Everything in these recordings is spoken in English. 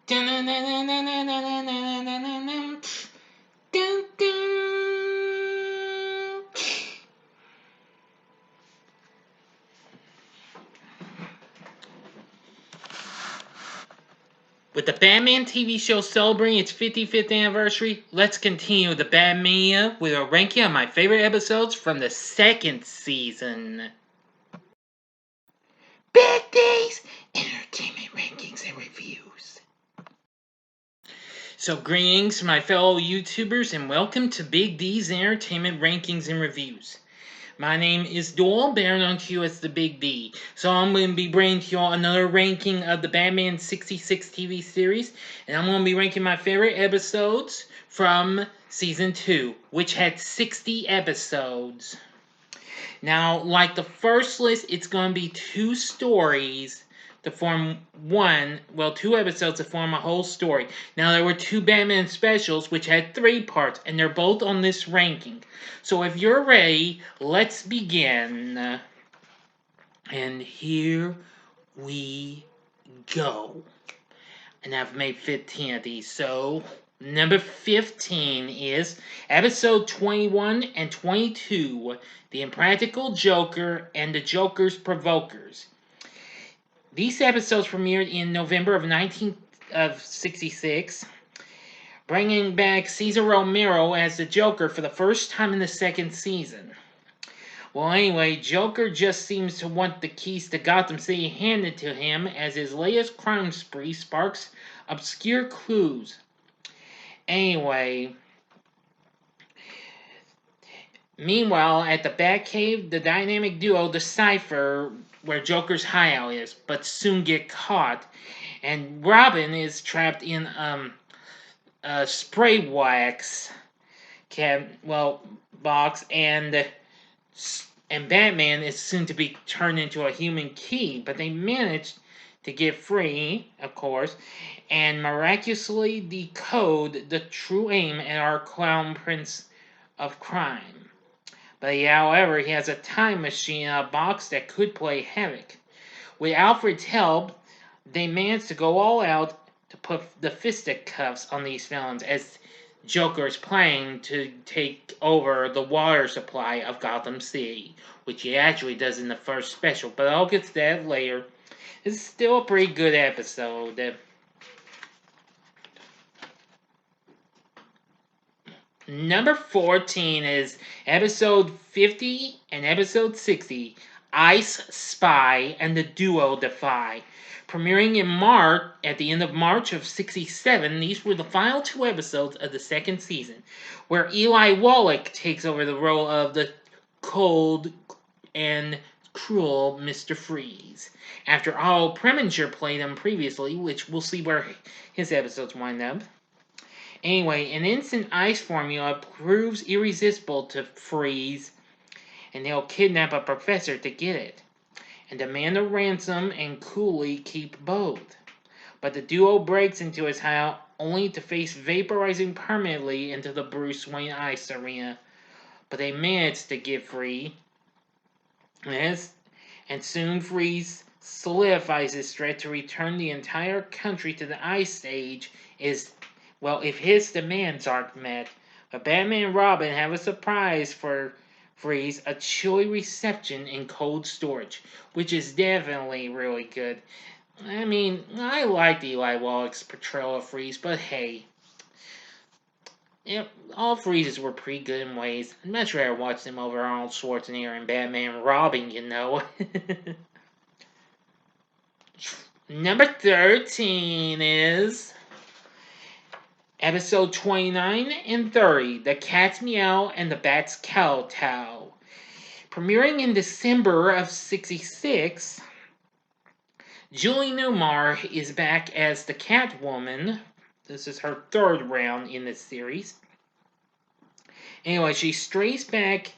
With the Batman TV show celebrating its 55th anniversary, let's continue the Batmania with a ranking of my favorite episodes from the second season. Bad Days Entertainment Rankings and Reviews. So greetings my fellow YouTubers and welcome to Big D's Entertainment Rankings and Reviews. My name is Doyle, better known to you as the Big D. So I'm going to be bringing to you all another ranking of the Batman 66 TV series. And I'm going to be ranking my favorite episodes from Season 2, which had 60 episodes. Now, like the first list, it's going to be two stories to form two episodes to form a whole story. Now, there were two Batman specials, which had 3 parts, and they're both on this ranking. So if you're ready, let's begin. And here we go. And I've made 15 of these, so number 15 is episode 21 and 22, The Impractical Joker and the Joker's Provokers. These episodes premiered in November of 1966, bringing back Cesar Romero as the Joker for the first time in the second season. Well, anyway, Joker just seems to want the keys to Gotham City handed to him as his latest crime spree sparks obscure clues. Anyway, meanwhile, at the Batcave, the dynamic duo decipher where Joker's hideout is, but soon get caught. And Robin is trapped in a spray wax box, and Batman is soon to be turned into a human key, but they manage to get free, of course, and miraculously decode the true aim at our clown prince of crime. But however, he has a time machine in a box that could play havoc. With Alfred's help, they manage to go all out to put the fisticuffs on these villains, as Joker is planning to take over the water supply of Gotham City, which he actually does in the first special, but I'll get to that later. It's still a pretty good episode. Number 14 is episode 50 and episode 60, Ice Spy and the Duo Defy. Premiering in March, at the end of March of 67, these were the final 2 episodes of the second season, where Eli Wallach takes over the role of the cold and cruel Mr. Freeze, after Otto Preminger played him previously, which we'll see where his episodes wind up. Anyway, an instant ice formula proves irresistible to Freeze, and they'll kidnap a professor to get it, and demand a ransom and coolly keep both. But the duo breaks into his house only to face vaporizing permanently into the Bruce Wayne ice arena. But they manage to get free, and soon Freeze solidifies his threat to return the entire country to the Ice Age if his demands aren't met. But Batman and Robin have a surprise for Freeze, a chilly reception in cold storage, which is definitely really good. I mean, I liked Eli Wallach's portrayal of Freeze, but hey, all Freezes were pretty good in ways. I'd much rather watch them over Arnold Schwarzenegger and Batman and Robin, you know. Number 13 is episode 29 and 30, The Cat's Meow and the Bat's Kowtow. Premiering in December of 66, Julie Newmar is back as the Catwoman. This is her 3rd round in this series. Anyway, she strays back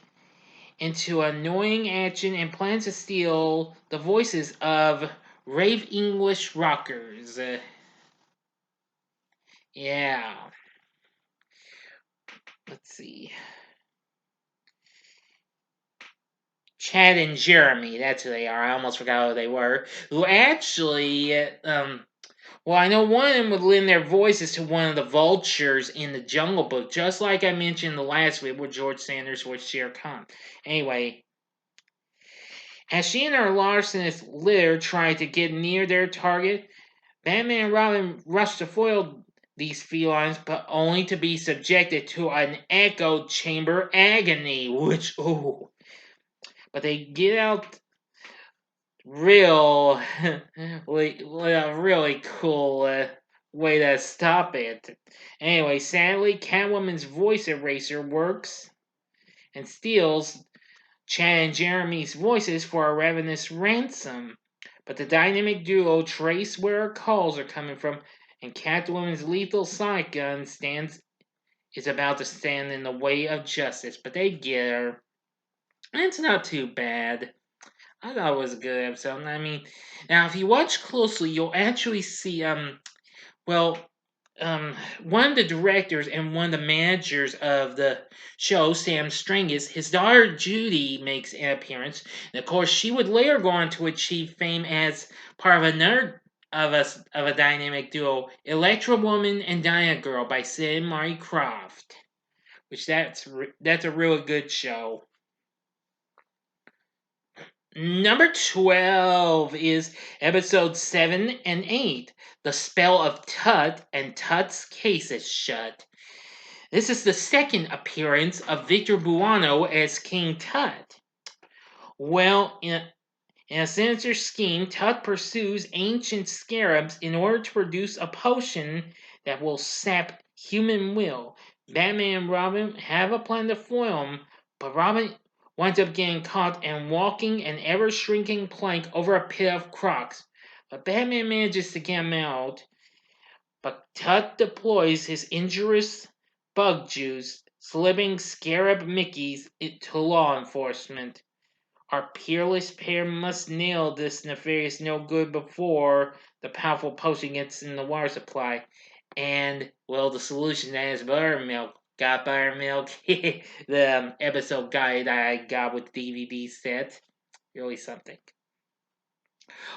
into annoying action and plans to steal the voices of rave English rockers. Yeah. Let's see. Chad and Jeremy, that's who they are. I almost forgot who they were. Who actually Well, I know one of them would lend their voices to one of the vultures in the Jungle Book, just like I mentioned the last week with George Sanders with Shere Khan. Anyway, as she and her larcenous litter try to get near their target, Batman and Robin rush to foil these felines, but only to be subjected to an echo chamber agony, which, ooh. But they get out real, a really cool way to stop it. Anyway, sadly, Catwoman's voice eraser works and steals Chad and Jeremy's voices for a ravenous ransom. But the dynamic duo trace where her calls are coming from, and Catwoman's lethal sonic gun is about to stand in the way of justice. But they get her. And it's not too bad. I thought it was a good episode. I mean, now if you watch closely, you'll actually see well, one of the directors and one of the managers of the show, Sam Stringus, his daughter Judy makes an appearance, and of course, she would later go on to achieve fame as part of another of a dynamic duo, Electra Woman and Diana Girl by Sid and Marty Croft, which that's a really good show. Number 12 is episode 7 and 8, The Spell of Tut and Tut's Case is Shut. This is the second appearance of Victor Buono as King Tut. Well, in a sinister scheme, Tut pursues ancient scarabs in order to produce a potion that will sap human will. Batman and Robin have a plan to foil him, but Robin winds up getting caught and walking an ever-shrinking plank over a pit of crocs. But Batman manages to get him out, but Tut deploys his injurious bug juice, slipping Scarab Mickeys to law enforcement. Our peerless pair must nail this nefarious no good before the powerful potion gets in the water supply. And, well, the solution is buttermilk. Got buttermilk? The episode guide I got with DVD set. Really something.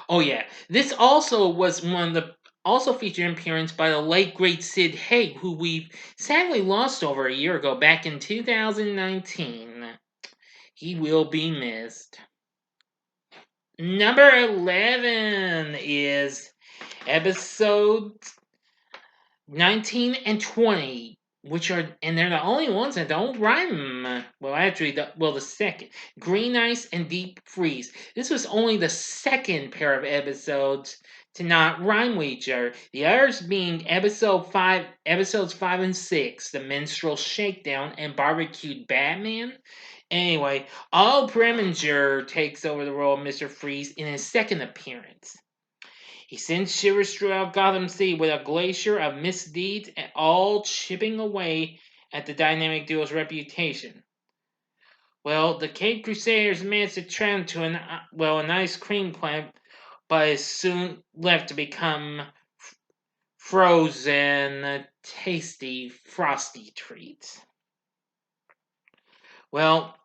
Oh, yeah. This also was one of the. Also featured appearance by the late great Sid Haig, who we've sadly lost over a year ago, back in 2019. He will be missed. Number 11 is episode 19 and 20, which are, and they're the only ones that don't rhyme. Well, actually, the second. Green Ice and Deep Freeze. This was only the second pair of episodes to not rhyme with each other. The others being episodes 5 and 6, The Minstrel Shakedown and Barbecued Batman. Anyway, Otto Preminger takes over the role of Mr. Freeze in his second appearance. He sends shivers throughout Gotham City with a glacier of misdeeds, and all chipping away at the dynamic duo's reputation. Well, the Caped Crusaders manage to travel to an ice cream plant, but is soon left to become frozen, tasty, frosty treats. Well,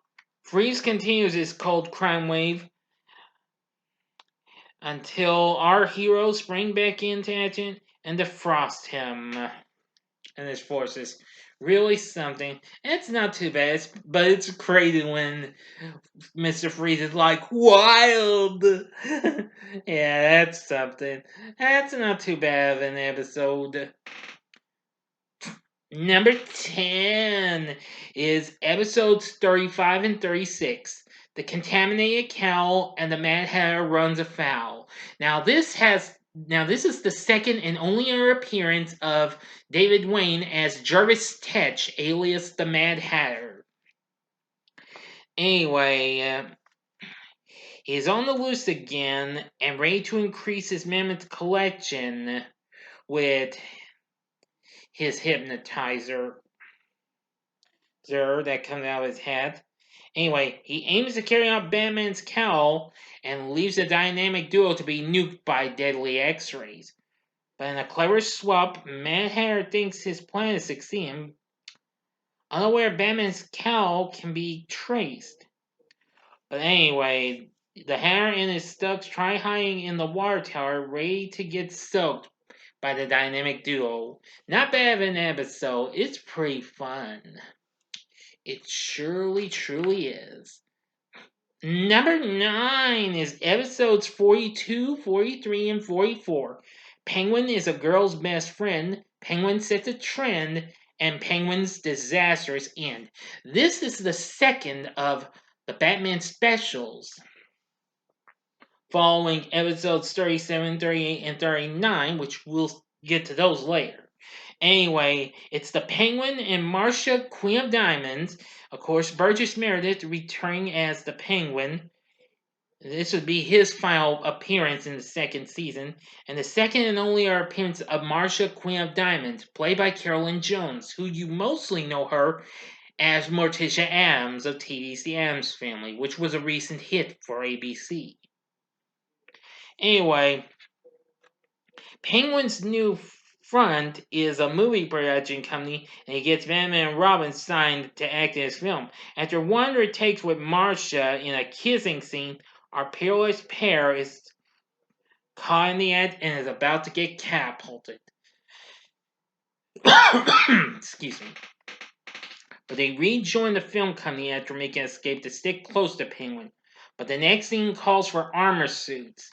Freeze continues his cold crime wave until our heroes spring back into action and defrost him and his forces. Really something. It's not too bad, but it's crazy when Mr. Freeze is like, wild! Yeah, that's something. That's not too bad of an episode. Number 10 is episodes 35 and 36. The Contaminated Cowl and the Mad Hatter Runs Afoul. Now this is the second and only other appearance of David Wayne as Jervis Tetch, alias the Mad Hatter. Anyway, he's on the loose again and ready to increase his mammoth collection with his hypnotizer that comes out of his head. Anyway, he aims to carry out Batman's cowl and leaves the dynamic duo to be nuked by deadly X-rays. But in a clever swap, Mad Hatter thinks his plan is succeeding. Unaware Batman's cowl can be traced. But anyway, the Hatter and his thugs try hiding in the water tower, ready to get soaked by the dynamic duo. Not bad of an episode. It's pretty fun. It surely, truly is. Number 9 is episodes 42, 43, and 44. Penguin is a girl's best friend. Penguin sets a trend. And Penguin's disastrous end. This is the second of the Batman specials, following episodes 37, 38, and 39, which we'll get to those later. Anyway, it's the Penguin and Marcia, Queen of Diamonds. Of course, Burgess Meredith returning as the Penguin. This would be his final appearance in the second season, and the second and only appearance of Marcia, Queen of Diamonds, played by Carolyn Jones, who you mostly know her as Morticia Addams of TV's The Addams Family, which was a recent hit for ABC. Anyway, Penguin's new front is a movie production company, and he gets Batman and Robin signed to act in his film. After 100 takes with Marcia in a kissing scene, our peerless pair is caught in the act and is about to get catapulted. Excuse me. But they rejoin the film company after making an escape to stick close to Penguin. But the next scene calls for armor suits,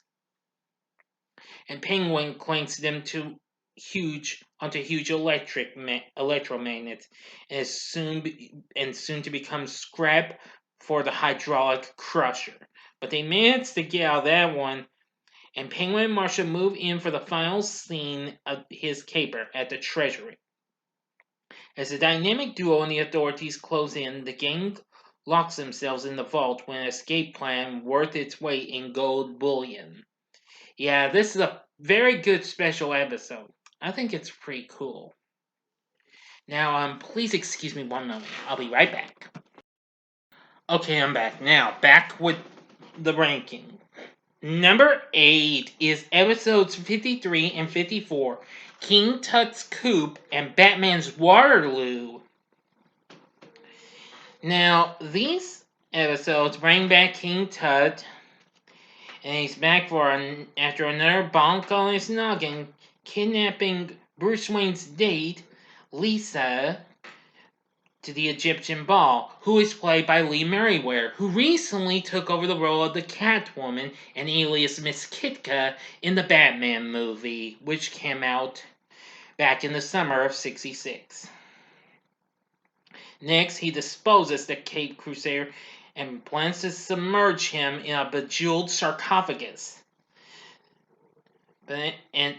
and Penguin clanks them onto huge electromagnets, and soon to become scrap for the hydraulic crusher. But they manage to get out of that one, and Penguin and Marcia move in for the final scene of his caper at the Treasury. As the dynamic duo and the authorities close in, the gang locks themselves in the vault with an escape plan worth its weight in gold bullion. Yeah, this is a very good special episode. I think it's pretty cool. Now, please excuse me one moment. I'll be right back. Okay, I'm back. Now, back with the ranking. Number 8 is episodes 53 and 54, King Tut's Coup and Batman's Waterloo. Now, these episodes bring back King Tut, and he's back after another bonk on his noggin, kidnapping Bruce Wayne's date, Lisa, to the Egyptian ball, who is played by Lee Meriwether, who recently took over the role of the Catwoman and alias Miss Kitka in the Batman movie, which came out back in the summer of '66. Next, he disposes the Caped Crusader and plans to submerge him in a bejeweled sarcophagus.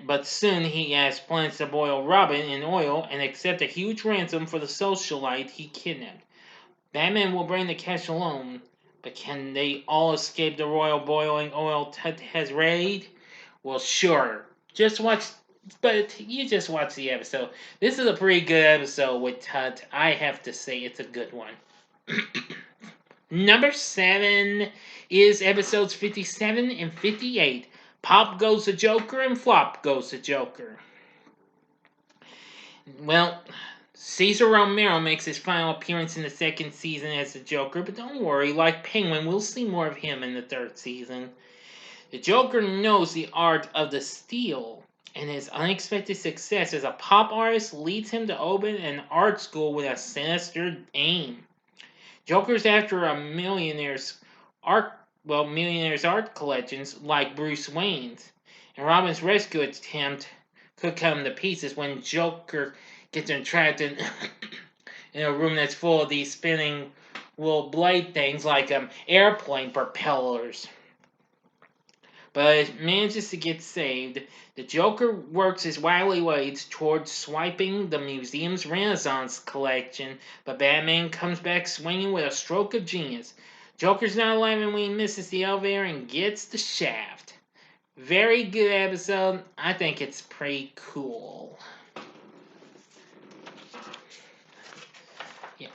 But soon he has plans to boil Robin in oil and accept a huge ransom for the socialite he kidnapped. Batman will bring the cash alone, but can they all escape the royal boiling oil Tut has raided? Well, sure. But you just watch the episode. This is a pretty good episode with Tut. I have to say it's a good one. Number 7 is episodes 57 and 58. Pop goes the Joker and Flop goes the Joker. Well, Cesar Romero makes his final appearance in the second season as the Joker, but don't worry, like Penguin, we'll see more of him in the third season. The Joker knows the art of the steal, and his unexpected success as a pop artist leads him to open an art school with a sinister aim. Joker's after millionaires' art collections like Bruce Wayne's, and Robin's rescue attempt could come to pieces when Joker gets entrapped in a room that's full of these spinning will blade things like airplane propellers. But it manages to get saved. The Joker works his wily ways towards swiping the museum's Renaissance collection, but Batman comes back swinging with a stroke of genius. Joker's not alive when he misses the elevator and gets the shaft. Very good episode. I think it's pretty cool. Yeah.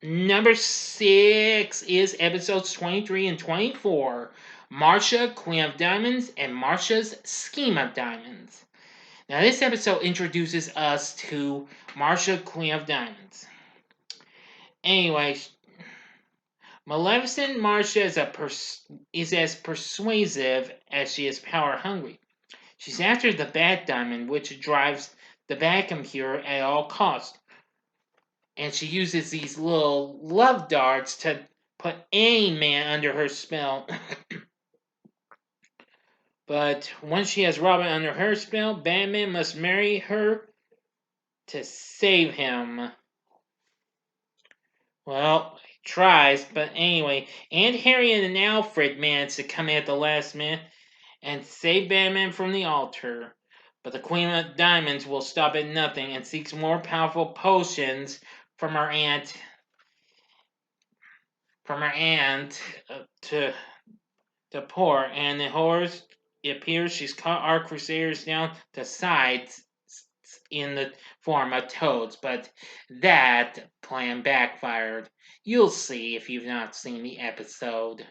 Number 6 is episodes 23 and 24. Marcia, Queen of Diamonds, and Marcia's Scheme of Diamonds. Now, this episode introduces us to Marcia, Queen of Diamonds. Anyway, Maleficent Marcia is as persuasive as she is power hungry. She's after the Bat Diamond, which drives the Batcomputer at all costs. And she uses these little love darts to put any man under her spell. But once she has Robin under her spell, Batman must marry her to save him. Well, he tries, but anyway, Aunt Harriet and Alfred manage to come at the last minute and save Batman from the altar. But the Queen of Diamonds will stop at nothing and seeks more powerful potions from her aunt. To pour, and the horrors. It appears she's cut our Crusaders down to sides in the form of toads, but that plan backfired. You'll see if you've not seen the episode.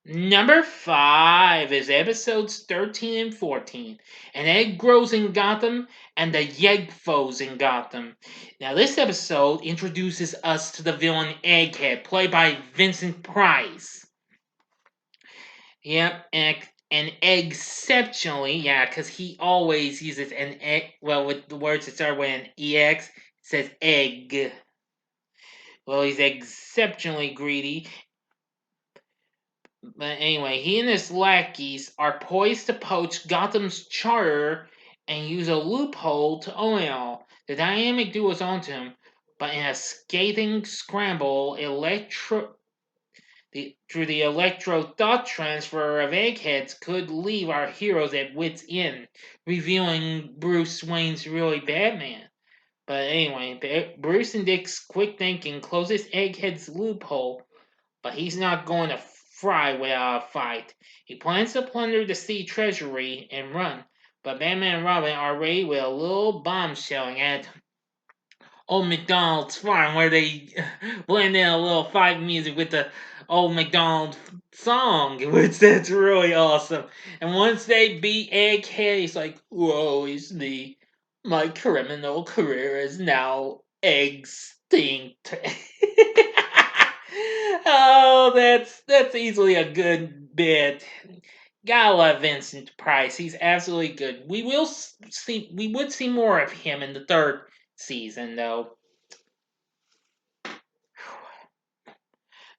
Number 5 is episodes 13 and 14. An egg grows in Gotham, and the Yegg-Foes in Gotham. Now, this episode introduces us to the villain Egghead, played by Vincent Price. Yep, and exceptionally, yeah, because he always uses an egg, well, with the words that start with an EX, it says egg. Well, he's exceptionally greedy. But anyway, he and his lackeys are poised to poach Gotham's charter and use a loophole to own it all. The dynamic duo is onto him, but in a scathing scramble, through the electro-thought transfer of eggheads could leave our heroes at wit's end, revealing Bruce Wayne's really Batman. But anyway, Bruce and Dick's quick thinking closes Egghead's loophole, but he's not going to fry without a fight. He plans to plunder the sea treasury and run, but Batman and Robin are ready with a little bombshelling at Old McDonald's farm where they blend in a little fight music with the Old McDonald song, which that's really awesome. And once they beat Egghead, he's like, "Woe is me, my criminal career is now extinct." Oh, that's easily a good bit. Gotta love Vincent Price. He's absolutely good. We would see more of him in the third season, though.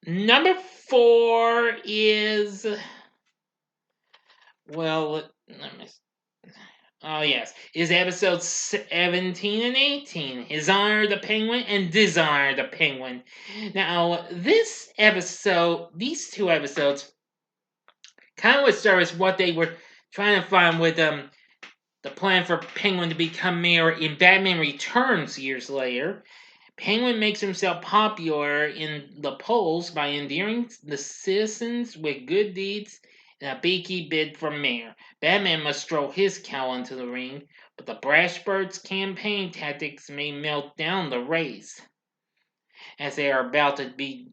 Number 4 is, well, let me. Oh yes, is episodes 17 and 18. His Honor the Penguin and Dishonor the Penguin. Now, these two episodes, kind of would serve as what they were trying to find with the plan for Penguin to become mayor in Batman Returns years later. Penguin makes himself popular in the polls by endearing the citizens with good deeds and a beaky bid for mayor. Batman must throw his cow into the ring, but the Brashbirds' campaign tactics may melt down the race as they are about to be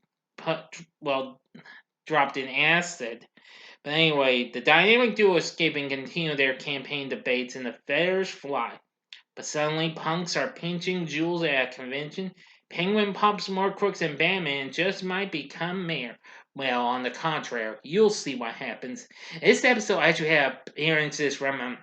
dropped in acid. But anyway, the dynamic duo escape and continue their campaign debates, and the feathers fly. But suddenly, punks are pinching jewels at a convention. Penguin pops more crooks than Batman and just might become mayor. Well, on the contrary, you'll see what happens. This episode actually had appearances from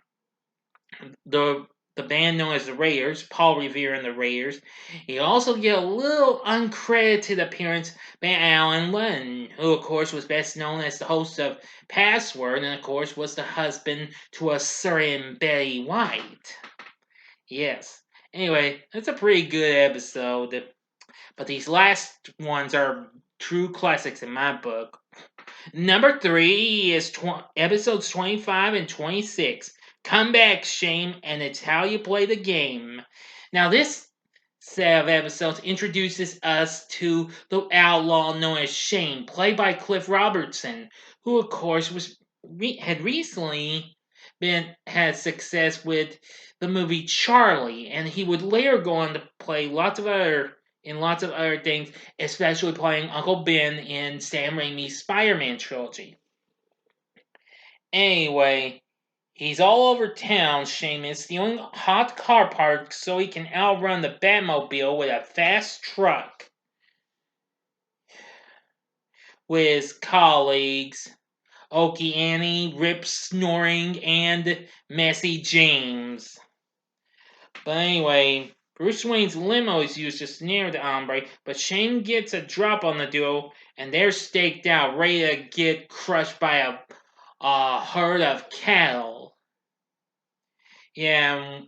the band known as the Raiders, Paul Revere and the Raiders. You also get a little uncredited appearance by Alan Lennon, who of course was best known as the host of Password and of course was the husband to a certain Betty White. Yes. Anyway, that's a pretty good episode. But these last ones are true classics in my book. Number 3 is episodes 25 and 26. Come Back, Shame, and It's How You Play the Game. Now, this set of episodes introduces us to the outlaw known as Shame, played by Cliff Robertson, who, of course, had recently had success with the movie Charlie, and he would later go on to play lots of other things, especially playing Uncle Ben in Sam Raimi's Spider-Man trilogy. Anyway, he's all over town, Seamus, stealing hot car parts so he can outrun the Batmobile with a fast truck. With his colleagues, Okie Annie, Rip Snoring, and Messy James. But anyway, Bruce Wayne's limo is used to snare the hombre, but Shane gets a drop on the duo, and they're staked out, ready to get crushed by a herd of cattle. Yeah, and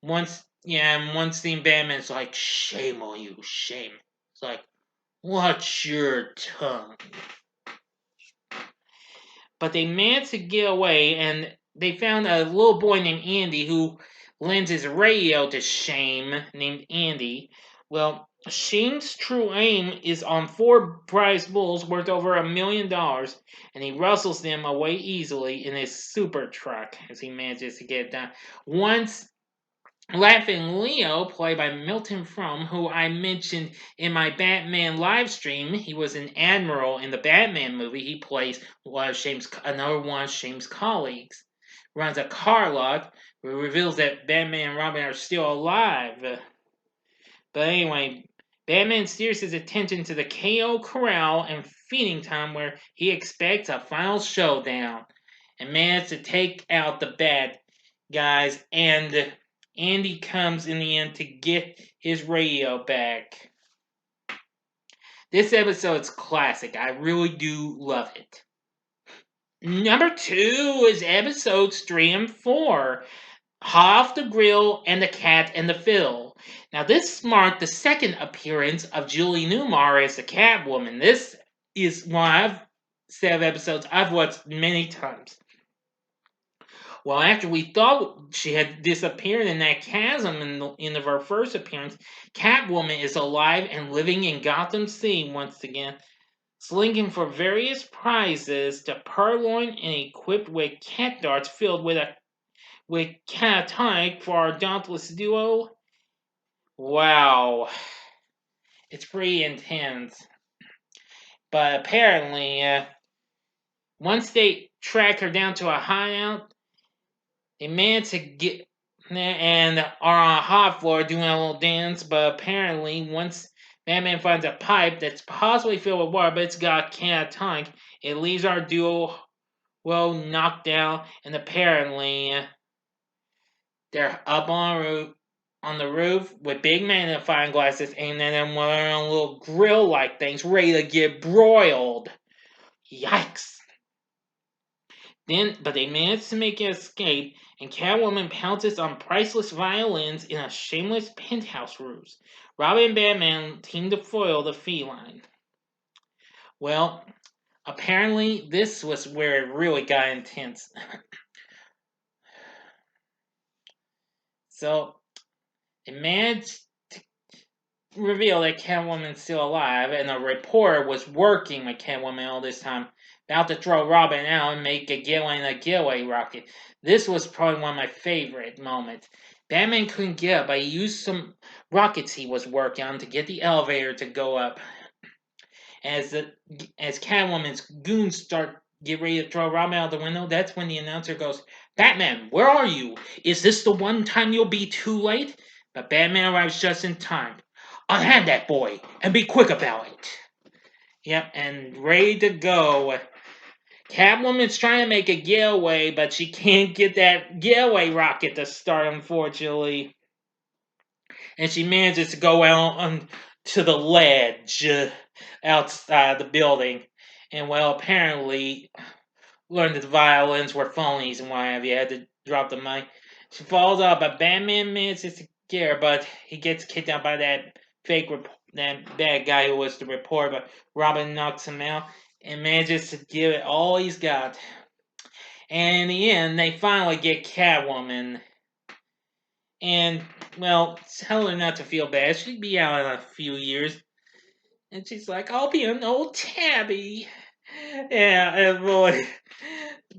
one scene Batman's like, shame on you, shame. It's like, watch your tongue. But they managed to get away, and they found a little boy named Andy who lends his radio to Shame, named Andy. Well, Shame's true aim is on 4 prize bulls worth over $1 million, and he rustles them away easily in his super truck as he manages to get it done. Once Laughing Leo, played by Milton Frum, who I mentioned in my Batman live stream, he was an admiral in the Batman movie. He plays another one of Shame's colleagues. Runs a car lot, who reveals that Batman and Robin are still alive. But anyway, Batman steers his attention to the KO Corral and feeding time, where he expects a final showdown and manages to take out the bad guys, and Andy comes in the end to get his radio back. This episode's classic. I really do love it. Number 2 is episodes 3 and 4. Off the Grill and the Cat and the Fiddle. Now, this marked the second appearance of Julie Newmar as the Catwoman. This is one set of episodes I've watched many times. Well, after we thought she had disappeared in that chasm in her first appearance, Catwoman is alive and living in Gotham City once again, slinking for various prizes to purloin and equipped with cat darts filled with catatonic for our dauntless duo. Wow, it's pretty intense. But apparently, once they track her down to a hideout, they manage to get and are on a hot floor doing a little dance. But apparently, once Batman finds a pipe that's possibly filled with water, but it's got catatonic, it leaves our duo well knocked down, and apparently they're up on the roof with big magnifying glasses aimed at them wearing little grill-like things, ready to get broiled. Yikes! But they manage to make an escape, and Catwoman pounces on priceless violins in a shameless penthouse ruse. Robin and Batman team to foil the feline. Well, apparently this was where it really got intense. So, they managed to reveal that Catwoman's still alive, and a reporter was working with Catwoman all this time, about to throw Robin out and make a getaway rocket. This was probably one of my favorite moments. Batman couldn't get up, but he used some rockets he was working on to get the elevator to go up. As Catwoman's goons get ready to throw Robin out the window, that's when the announcer goes, "Batman, where are you? Is this the one time you'll be too late?" But Batman arrives just in time. "Unhand that boy, and be quick about it." Yep, and ready to go. Catwoman's trying to make a getaway, but she can't get that getaway rocket to start, unfortunately. And she manages to go out onto the ledge outside the building. And, well, apparently learned that the violins were phonies and what have you. Had to drop the mic. She falls out, but Batman manages to get her, but he gets kicked out by that that bad guy who was the reporter, but Robin knocks him out and manages to give it all he's got. And in the end, they finally get Catwoman. And, well, tell her not to feel bad. She'll be out in a few years. And she's like, "I'll be an old tabby." Yeah, and boy,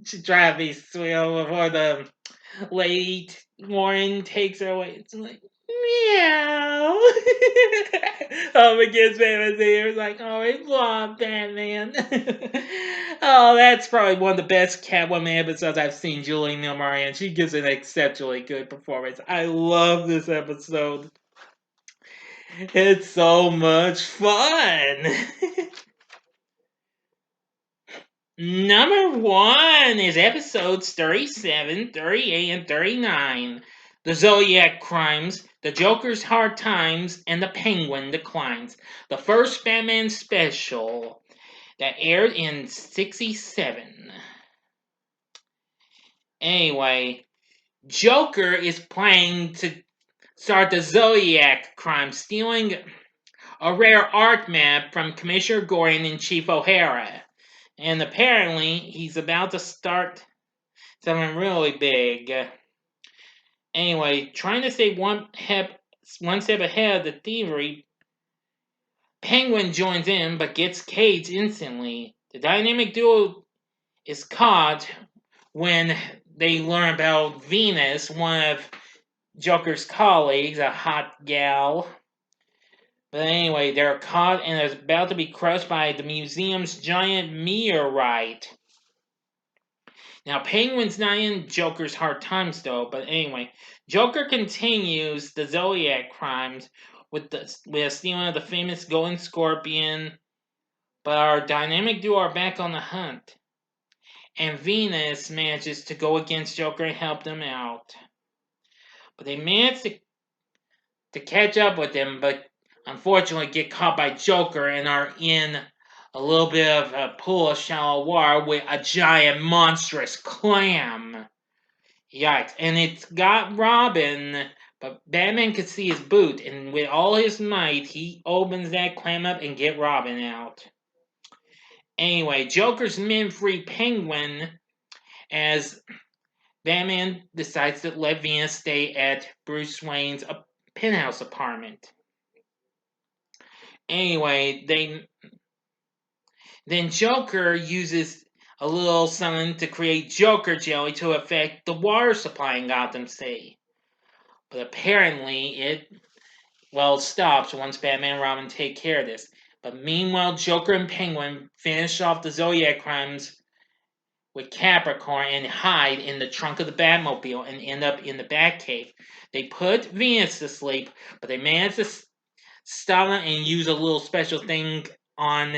she tries to be sweet before the lady Warren takes her away. It's like, meow. Against Batman's ears, like, "Oh, it's long, Batman." Oh, that's probably one of the best Catwoman episodes I've seen Julie Newmar in. She gives an exceptionally good performance. I love this episode. It's so much fun. Number 1 is episodes 37, 38, and 39. The Zodiac Crimes, The Joker's Hard Times, and The Penguin Declines. The first Batman special that aired in 67. Anyway, Joker is planning to start the Zodiac Crime, stealing a rare art map from Commissioner Gordon and Chief O'Hara. And apparently, he's about to start something really big. Anyway, trying to stay one step ahead of the thievery, Penguin joins in but gets caged instantly. The dynamic duo is caught when they learn about Venus, one of Joker's colleagues, a hot gal. But anyway, they're caught and is about to be crushed by the museum's giant meteorite. Now, Penguin's not in Joker's hard times, though. But anyway, Joker continues the Zodiac crimes with stealing of the famous Golden Scorpion. But our dynamic duo are back on the hunt. And Venus manages to go against Joker and help them out. But they manage to catch up with him, but unfortunately get caught by Joker and are in a little bit of a pool of shallow water with a giant monstrous clam. Yikes. And it's got Robin, but Batman can see his boot, and with all his might, he opens that clam up and get Robin out. Anyway, Joker's men free Penguin as Batman decides to let Venus stay at Bruce Wayne's penthouse apartment. Anyway, then Joker uses a little something to create Joker jelly to affect the water supply in Gotham City. But apparently it stops once Batman and Robin take care of this. But meanwhile, Joker and Penguin finish off the Zodiac crimes with Capricorn and hide in the trunk of the Batmobile and end up in the Batcave. They put Venus to sleep, but they manage to stop them and use a little special thing on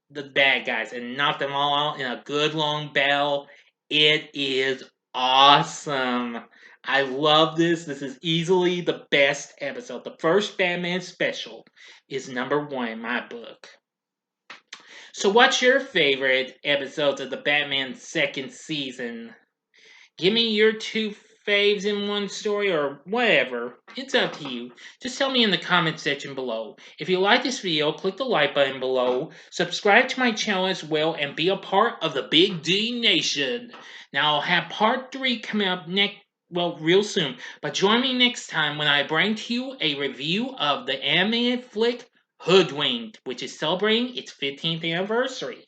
the bad guys and knock them all out in a good long battle. It is awesome. I love this. This is easily the best episode. The first Batman special is number 1 in my book. So what's your favorite episodes of the Batman second season? Give me your 2 faves in one story or whatever. It's up to you. Just tell me in the comment section below. If you like this video, click the like button below, subscribe to my channel as well, and be a part of the Big D Nation. Now I'll have part 3 coming up real soon. But join me next time when I bring to you a review of the animated flick Hoodwinked, which is celebrating its 15th anniversary.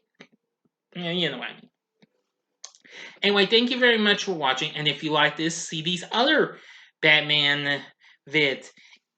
You know what I mean. Anyway, thank you very much for watching, and if you like this, see these other Batman vids.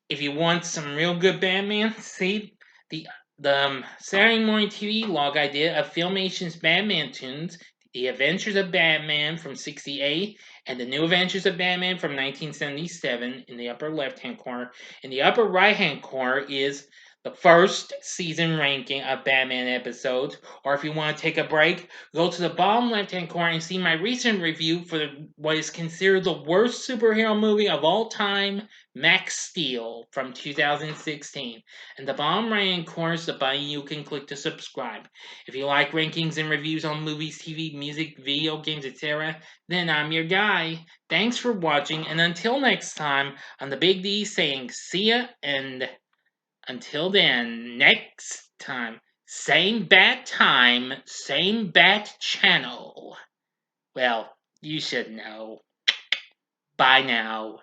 If you want some real good Batman, see the Saturday Morning TV log I did of Filmation's Batman tunes, The Adventures of Batman from '68, and The New Adventures of Batman from 1977 in the upper left-hand corner. In the upper right-hand corner is the first season ranking of Batman episodes, or if you want to take a break, go to the bottom left-hand corner and see my recent review for what is considered the worst superhero movie of all time, Max Steel from 2016. And the bottom right-hand corner is the button you can click to subscribe. If you like rankings and reviews on movies, TV, music, video games, etc., then I'm your guy. Thanks for watching, and until next time, I'm the Big D saying see ya, and until then, next time, same bat time, same bat channel. Well, you should know. Bye now.